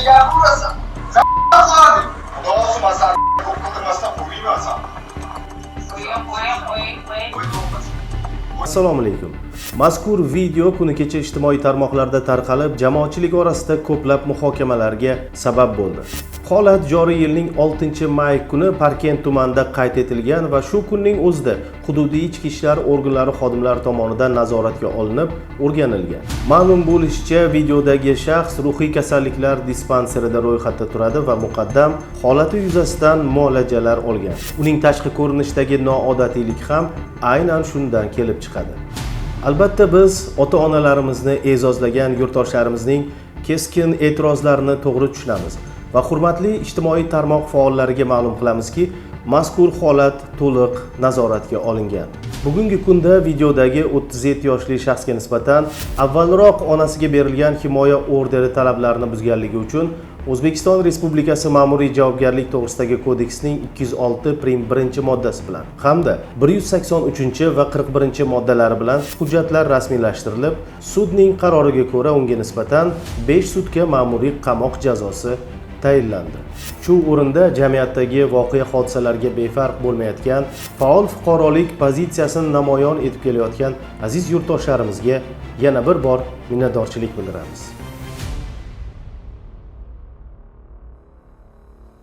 ilgari urasan. Zaxardi. Xudo olmasan, ko'p qidirmasdan qo'ymayman sen. Qo'y. Assalomu alaykum. Mazkur video kuni kecha ijtimoiy tarmoqlarda tarqalib, jamoatchilik orasida ko'plab muhokamalarga sabab bo'ldi. Holat joriy yilning 6-may kuni Parkent tumanida qayd etilgan va shu kunning o'zida hududiy ichki ishlar organlari xodimlari tomonidan nazoratga olinib, o'rganilgan. Ma'lum bo'lishicha, videodagi shaxs ruhiy kasalliklar dispanserida ro'yxatda turadi va muqaddam holati yuzasidan muolajalar olgan. Uning tashqi ko'rinishdagi noodatiylik ham aynan shundan kelib chiqadi. Albatta biz ota-onalarimizni e'zozlagan yurtdoshlarimizning keskin e'tirozlarini to'g'ri tushunamiz va hurmatli ijtimoiy tarmoq faollariga ma'lum qilamizki, mazkur holat to'liq nazoratga olingan. Bugungi kunda videodagi 37 yoshli shaxsga nisbatan avvalroq onasiga berilgan himoya orderi talablarini buzganligi uchun O'zbekiston Respublikasi Ma'muriy javobgarlik to'g'risidagi kodeksning 206.1 moddasi bilan hamda 183 va 41 moddalari bilan hujjatlar rasmiylashtirilib, sudning qaroriga ko'ra unga nisbatan 5 sutka ma'muriy qamoq jazosi tayinlandi. Shu o'rinda jamiyatdagi voqea hodisalarga befarq bo'lmayotgan, faol fuqarolik pozitsiyasini namoyon etib kelayotgan aziz yurtdoshlarimizga yana bir bor minnatdorchilik bildiramiz.